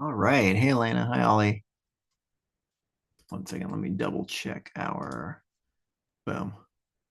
All right. Hey, Elena. Hi, Ollie. One second. Let me double check our boom.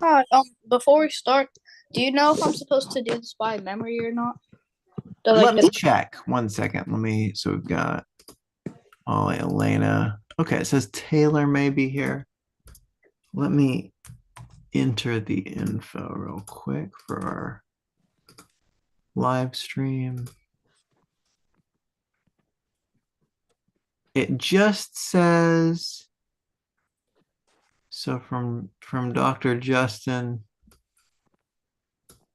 Hi, before we start, do you know if I'm supposed to do this by memory or not? Do like Let me this? check. One second. So we've got Ollie, Elena. Okay. It says Taylor may be here. Let me enter the info real quick for our live stream. It just says, so from Dr. Justin,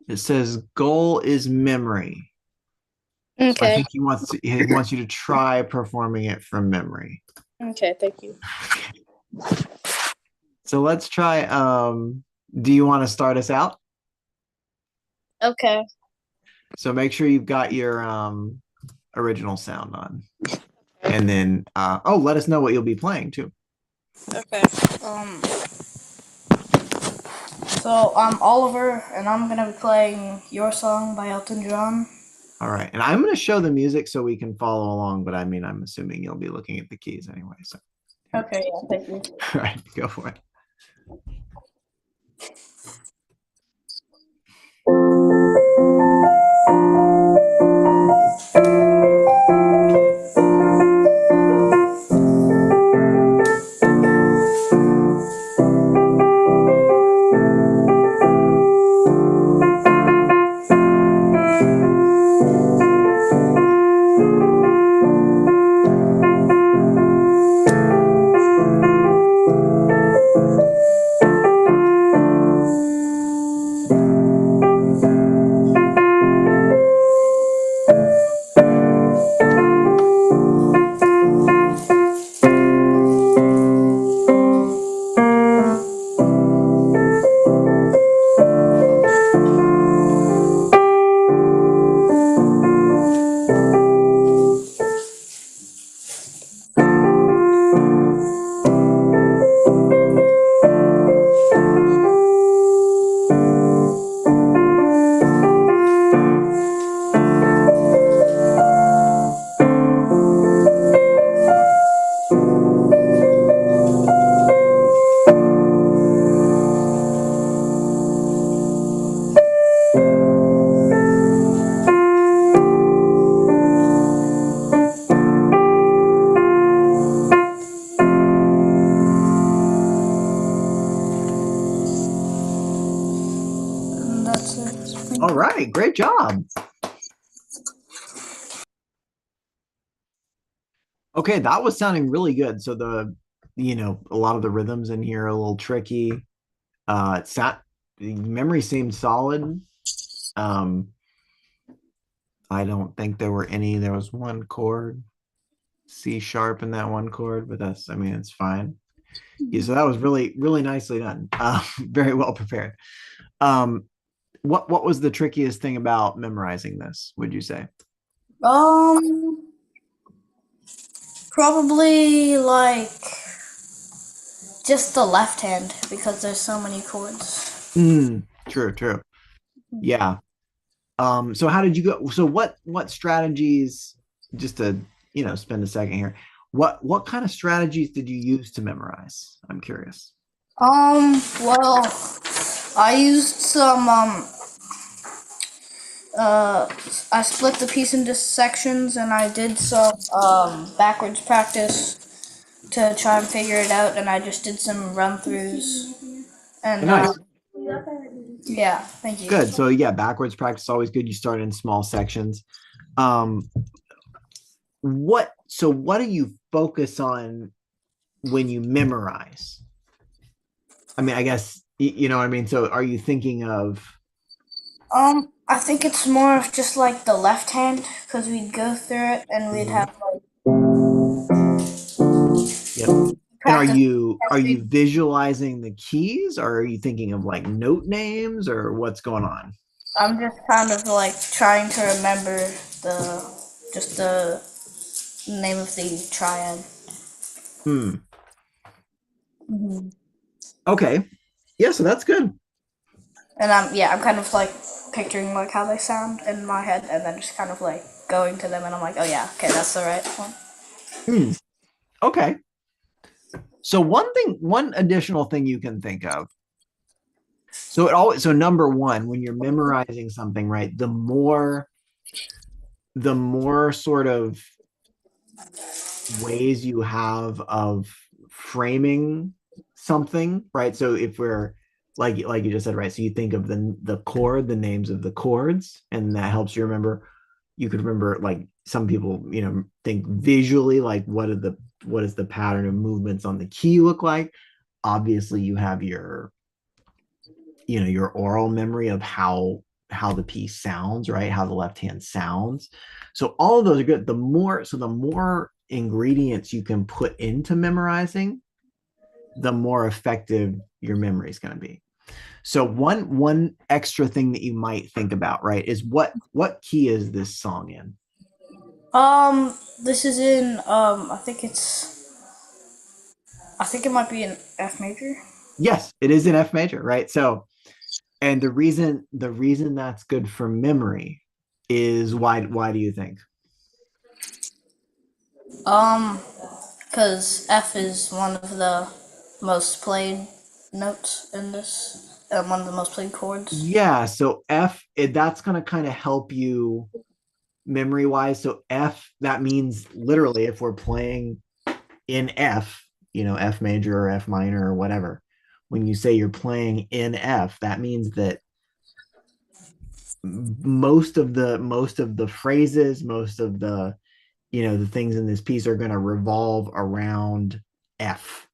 it says goal is memory. So I Okay. think he wants you to try performing it from memory. Okay, thank you. So let's try. Do you want to start us out? Okay. So make sure you've got your original sound on. And then let us know what you'll be playing too. Okay. Um. So I'm Oliver, and I'm gonna be playing "Your Song" by Elton John. All right. And I'm going to show the music so we can follow along, but I mean, I'm assuming you'll be looking at the keys anyway. So here we Okay. Yeah. Thank you. go. All right, go for it. And that's it. All Thank you. right, great job. Okay, that was sounding really good. So a lot of the rhythms in here are a little tricky. The memory seemed solid. Um, I don't think there were any. There was one chord, C sharp in that one chord, but I mean, it's fine. Yeah, so that was really, really nicely done. Very well prepared. Um, what was the trickiest thing about memorizing this, would you say? Um. Probably like just the left hand because there's so many chords. True, true. Yeah. So how did you go? So what strategies, just to, spend a second here. What kind of strategies did you use to memorize? I'm curious. Well, I used some uh I split the piece into sections and I did some backwards practice to try and figure it out, and I just did some run throughs and Nice. yeah, thank you. Good. So yeah, backwards practice is always good. You start in small sections. Um, what do you focus on when you memorize? I mean, I guess you know what I mean. So are you thinking of I think it's more of just like the left hand because we'd go through it and we'd Mhm. have like Yep. And are practice you are you every. visualizing the keys, or are you thinking of like note names, or what's going on? I'm just kind of like trying to remember the just the name of the triad. Hmm. Hmm. Okay. Yeah, so that's good. And I'm kind of like picturing like how they sound in my head, and then just kind of like going to them, and I'm like, oh yeah, okay, that's the right one. Hmm. Okay. So one additional thing you can think of. So number one, when you're memorizing something, right, the more sort of ways you have of framing something, right? So if we're like you just said, right? So you think of the chord, the names of the chords, and that helps you remember. You could remember, like some people, think visually, like what is the pattern of movements on the key look like. Obviously, you have your oral memory of how the piece sounds, right? How the left hand sounds. So all of those are good. The more ingredients you can put into memorizing, the more effective your memory is going to be. So one extra thing that you might think about, right, is what key is this song in? This is in I think it might be in F major. Yes, it is in F major, right? So, and the reason that's good for memory is why do you think? Um, because F is one of the most played notes in this, one of the most played chords. Yeah, so that's going to kind of help you memory wise. So F, that means literally if we're playing in F, F major or F minor or whatever, when you say you're playing in F, that means that most of the phrases, most of the things in this piece are going to revolve around F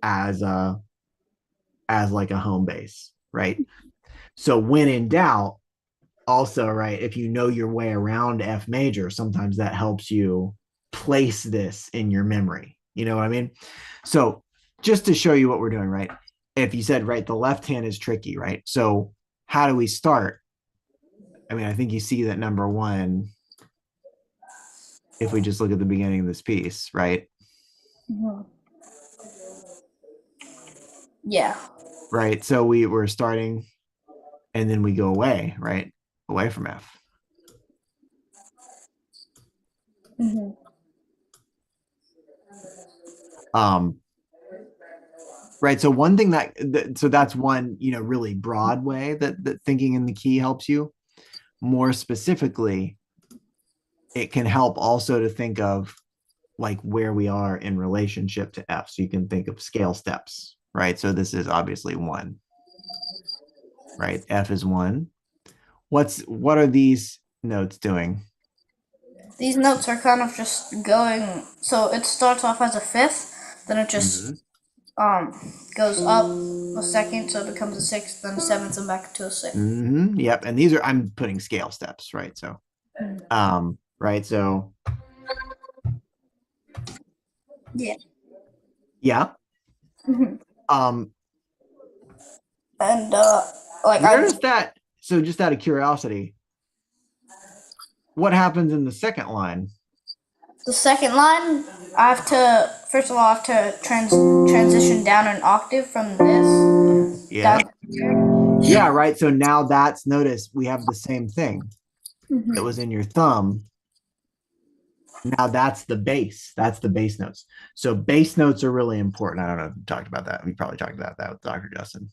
as like a home base, right? So when in doubt, also, right, if you know your way around F major, sometimes that helps you place this in your memory. You know what I mean? So just to show you what we're doing, right? If you said, right, the left hand is tricky, right? So how do we start? I mean, I think you see that number one, if we just look at the beginning of this piece, right? Mhm. Yeah. Right. So we're starting and then we go away, right? Away from F. Hmm. Um, right. So one thing so that's one, really broad way that thinking in the key helps you. More specifically, it can help also to think of like where we are in relationship to F. So you can think of scale steps, right? So this is obviously one, right? F is one. What are these notes doing? These notes are kind of just going. So it starts off as a fifth, then it just Mm-hmm. um goes up a second, so it becomes a sixth, then a seventh, and back to a sixth. Mm-hmm. Yep. And I'm putting scale steps, right? So, right. So, Yeah. yeah. Hmm. Um, And like where I does that? So, just out of curiosity, what happens in the second line? the second line, I have to first of all I have to transition down an octave from this Yeah. down to here. Yeah. Right. So now notice we have the same thing that Hmm. was in your thumb. Now that's the bass. That's the bass notes. So bass notes are really important. I don't know if we talked about that. We probably talked about that with Dr. Justin.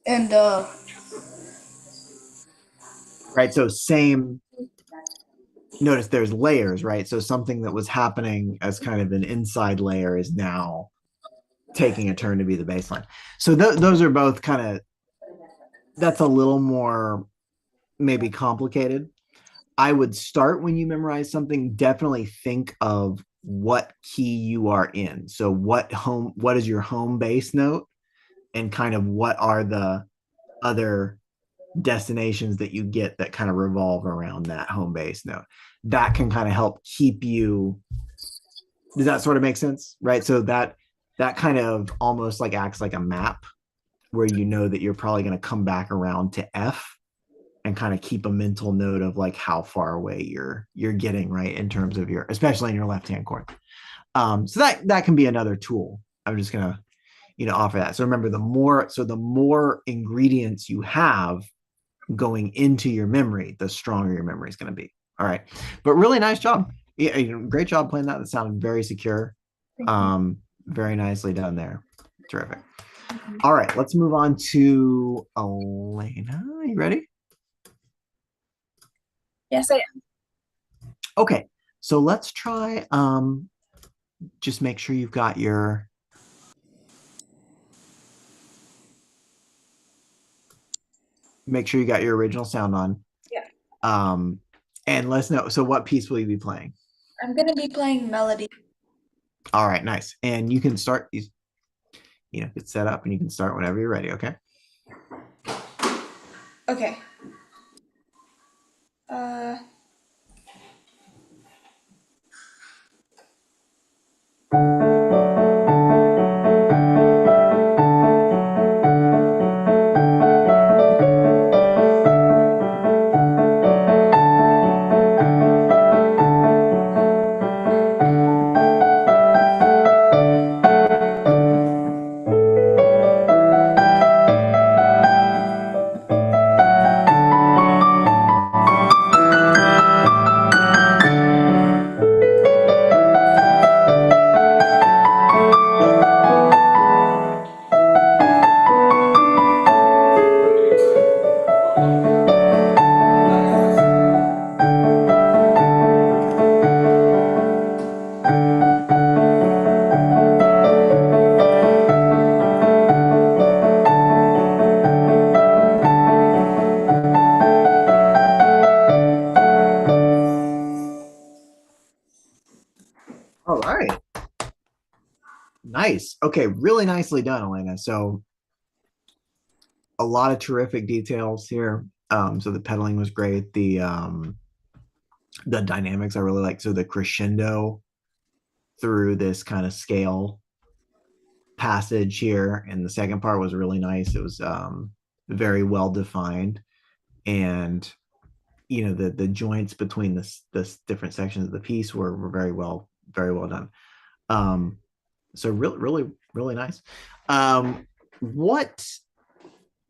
And Right. So same. Notice there's layers, right? So something that was happening as kind of an inside layer is now taking a turn to be the baseline. So those are both kind of, that's a little more maybe complicated. I would start when you memorize something, definitely think of what key you are in. So what is your home base note, and kind of what are the other destinations that you get that kind of revolve around that home base note. That can kind of help keep you. Does that sort of make sense? Right. So that kind of almost like acts like a map where you know that you're probably going to come back around to F and kind of keep a mental note of like how far away you're getting, right, in terms of especially in your left hand chord. So that can be another tool. I'm just gonna offer that. So remember, the more ingredients you have going into your memory, the stronger your memory is going to be. All right. But really nice job. Yeah, great job playing that. That sounded very secure. Thank you. Very nicely done there. Terrific. All right, let's move on to Elena. You ready? Yes, I am. Okay. So let's try just make sure you got your original sound on. Yeah. Um and let's know. So what piece will you be playing? I'm gonna be playing Melody. All right, nice. And you can start it's set up and you can start whenever you're ready, okay? Okay. Uh, All right. Nice. Okay, really nicely done, Elena. So a lot of terrific details here. So the pedaling was great. The dynamics I really like. So the crescendo through this kind of scale passage here, and the second part was really nice. It was very well defined, and the joints between this different sections of the piece were very well done. Um, so really nice. What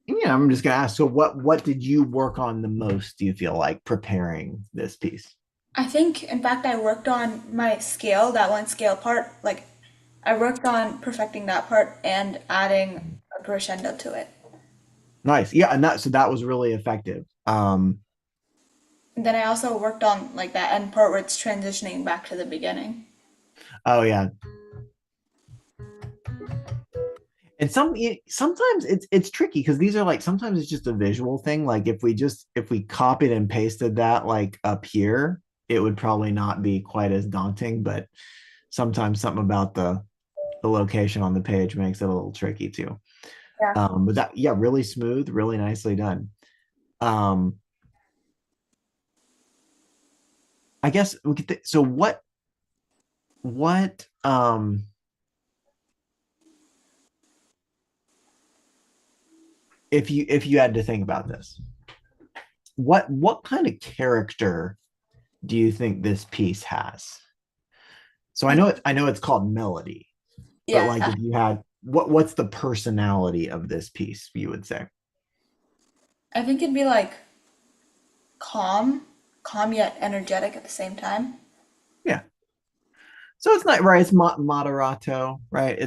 I'm just gonna ask. So what did you work on the most? Do you feel like preparing this piece? I think, in fact, I worked on my scale, that one scale part. Like, I worked on perfecting that part and adding a crescendo to it. Nice. Yeah, and that was really effective. And then I also worked on like that end part where it's transitioning back to the beginning. Oh yeah, and sometimes it's tricky because these are like sometimes it's just a visual thing. Like if we copied and pasted that like up here, it would probably not be quite as daunting. But sometimes something about the location on the page makes it a little tricky too. Yeah. But that yeah, really smooth, really nicely done. Um, I guess we could so what if you had to think about this, what kind of character do you think this piece has? So I know it's called melody, but Yeah. like if you had what's the personality of this piece, you would say? I think it'd be like calm, calm yet energetic at the same time. Yeah. So it's not right, it's moderato, right?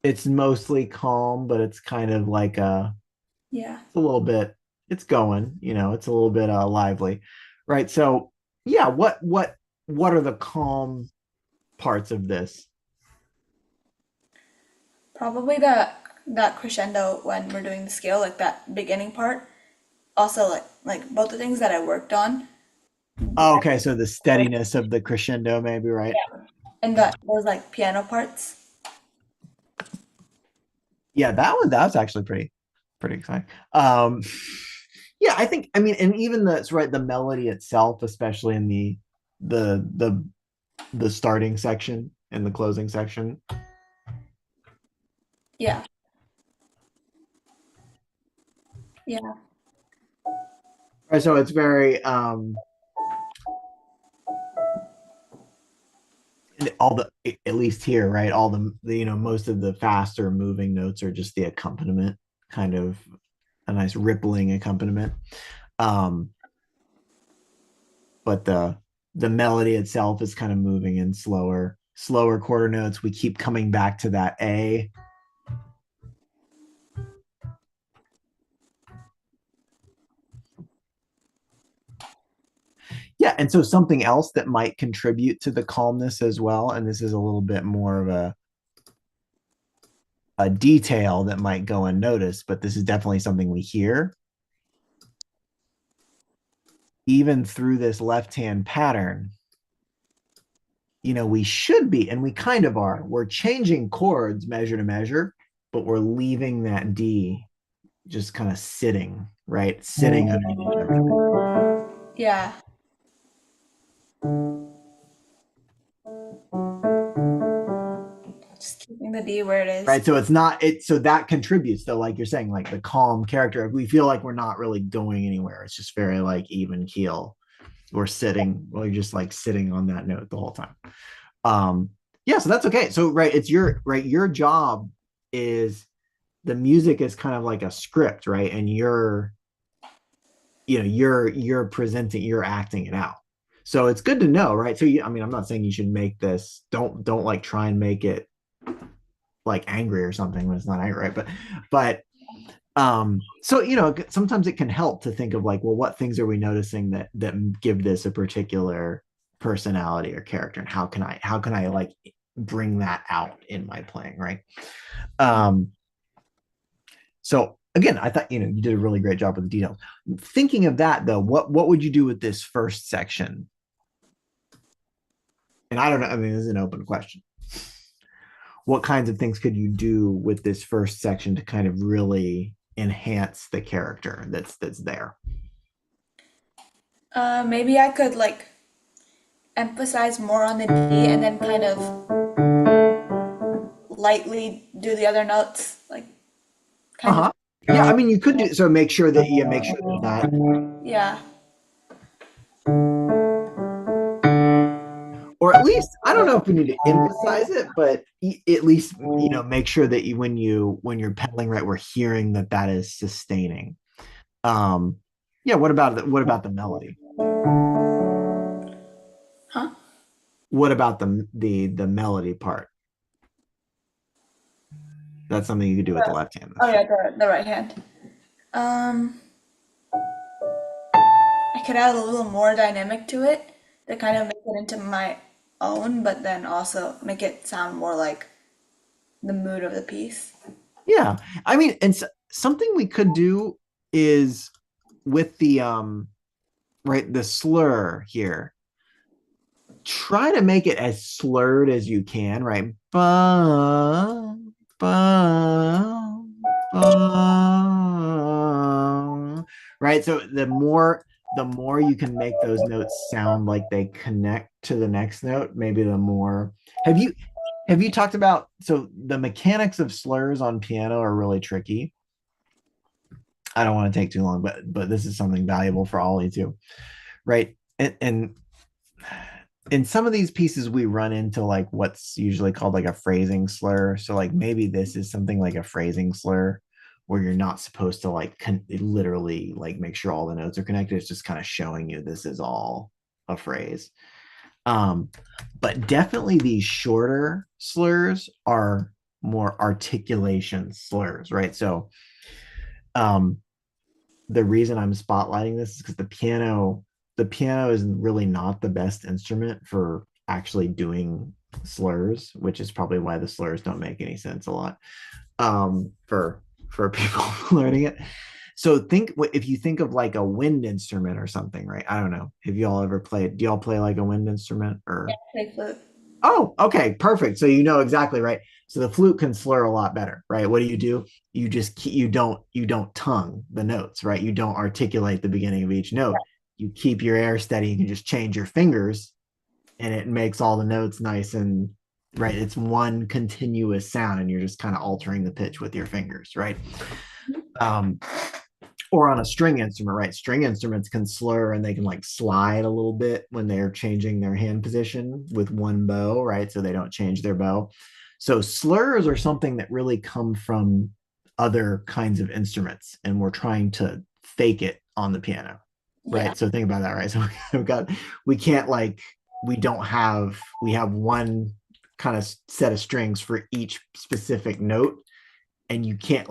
It's mostly calm, but it's kind of like Yeah. it's a little bit it's going, it's a little bit lively. Right? So yeah, what are the calm parts of this? Probably that crescendo when we're doing the scale, like that beginning part. Also like both the things that I worked on. Oh, okay, so the steadiness of the crescendo, maybe, right? And that those like piano parts. Yeah, that was actually pretty exciting. Yeah, I think I mean, and even that's right, the melody itself, especially in the the the starting section and the closing section. Yeah. Yeah. Right, so all the, at least here, right, all the most of the faster moving notes are just the accompaniment, kind of a nice rippling accompaniment. um but the melody itself is kind of moving in slower quarter notes. We keep coming back to that A. Yeah, and so something else that might contribute to the calmness as well, and this is a little bit more of a detail that might go unnoticed, but this is definitely something we hear even through this left hand pattern. We should be, and we kind of are. We're changing chords measure to measure, but we're leaving that D just kind of sitting, right? Sitting underneath everything. Yeah. Just keeping the D where it is. Right. So it's not it. So that contributes though, like you're saying, like the calm character. We feel like we're not really going anywhere. It's just very like even keel. We're sitting, well, you're just like sitting on that note the whole time. Yeah, so that's okay. So right, it's your job is the music is kind of like a script, right? And you're presenting, you're acting it out. So it's good to know, right? So I mean, I'm not saying you should make this, don't like try and make it like angry or something when it's not angry, right? But so sometimes it can help to think of like, well, what things are we noticing that give this a particular personality or character, and how can I like bring that out in my playing, right? um so again, I thought you did a really great job with the details. Thinking of that though, what would you do with this first section? And I don't know, I mean, this is an open question. What kinds of things could you do with this first section to kind of really enhance the character that's there? Maybe I could like emphasize more on the D and then kind of lightly do the other notes, like kind of. Uh-huh. Yeah, I mean, you could do so. Make sure that Yeah. or at least, I don't know if we need to emphasize it, but at least make sure that when you're pedaling, right, we're hearing that is sustaining. um yeah, what about the melody? Huh? What about the melody part? That's something you could do with the left hand, that's Oh true. yeah, the right hand. Um, I could add a little more dynamic to it to kind of make it into my own, but then also make it sound more like the mood of the piece. Yeah, I mean, and something we could do is with the right, the slur here, try to make it as slurred as you can, right? Ba, ba, ba, right? So the more you can make those notes sound like they connect to the next note, maybe the more. Have you talked about, so the mechanics of slurs on piano are really tricky. I don't want to take too long, but this is something valuable for Ollie too, right? And in some of these pieces we run into like what's usually called like a phrasing slur. So like maybe this is something like a phrasing slur where you're not supposed to like literally like make sure all the notes are connected. It's just kind of showing you this is all a phrase. um but definitely these shorter slurs are more articulation slurs, right? So um the reason I'm spotlighting this is because the piano is really not the best instrument for actually doing slurs, which is probably why the slurs don't make any sense a lot for people learning it. So if you think of like a wind instrument or something, right? I don't know. Have you all ever played? Do y'all play like a wind instrument or? Play flute. Oh, okay, perfect. So you know exactly, right. So the flute can slur a lot better, right? What do? You don't tongue the notes, right? You don't articulate the beginning of each note. You keep your air steady. You can just change your fingers, and it makes all the notes nice and right. It's one continuous sound, and you're just kind of altering the pitch with your fingers, right? Um, or on a string instrument, right? String instruments can slur and they can like slide a little bit when they're changing their hand position with one bow, right? So they don't change their bow. So slurs are something that really come from other kinds of instruments, and we're trying to fake it on the piano, Yeah. right? So think about that, right? So we've got we can't like we don't have we have one kind of set of strings for each specific note, and you can't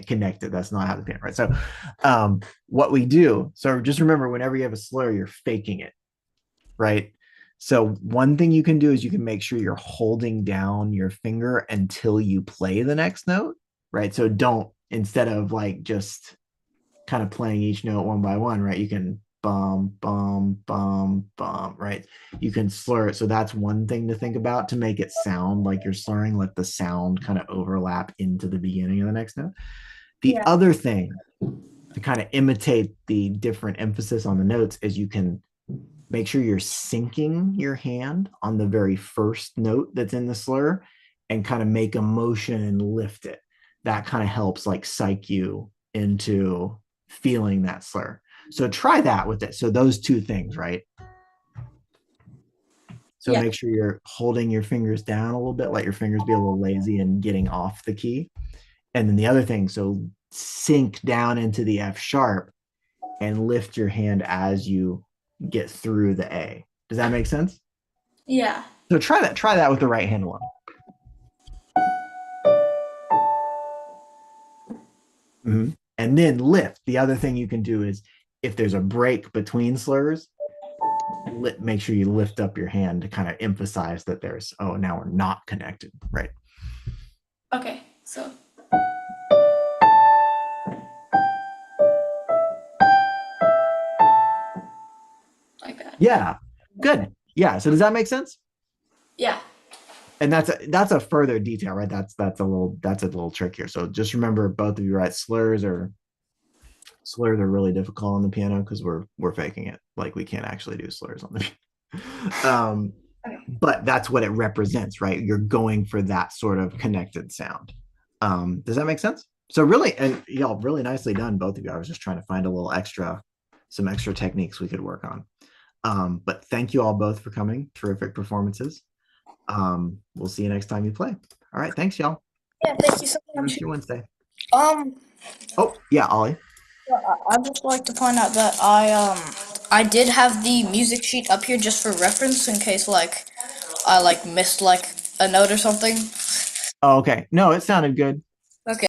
connect it. That's not how the piano, right? So what we do, so just remember, whenever you have a slur, you're faking it, right? So one thing you can do is you can make sure you're holding down your finger until you play the next note, right? So don't, instead of like just kind of playing each note one by one, right? You can bum, bum, bum, bum, right? You can slur it. So that's one thing to think about to make it sound like you're slurring, let the sound kind of overlap into the beginning of the next note. The Yeah. other thing to kind of imitate the different emphasis on the notes is you can make sure you're syncing your hand on the very first note that's in the slur and kind of make a motion and lift it. That kind of helps like psych you into feeling that slur. So try that with it. So those two things, right? So Yeah. make sure you're holding your fingers down a little bit, let your fingers be a little lazy and getting off the key. And then the other thing, so sink down into the F sharp and lift your hand as you get through the A. Does that make sense? Yeah. So try that. Try that with the right hand alone. Mhm. And then lift. The other thing you can do is if there's a break between slurs, make sure you lift up your hand to kind of emphasize that there's, oh, now we're not connected, right? Okay. So like that. Yeah, good. Yeah. So does that make sense? Yeah. And that's a further detail, right? That's a little trickier. So just remember, both of you, right? Slurs are really difficult on the piano because we're faking it. Like we can't actually do slurs on the piano. Okay. But that's what it represents, right? You're going for that sort of connected sound. Does that make sense? So really, and y'all, really nicely done, both of you. I was just trying to find a little extra, some extra techniques we could work on. But thank you all both for coming. Terrific performances. We'll see you next time you play. All right, thanks, y'all. Yeah. Thank you so See you much. next year Wednesday. Um. Oh, yeah, Ollie. I'd just like to point out that I did have the music sheet up here just for reference in case like I like missed like a note or something. Oh, okay. No, it sounded good.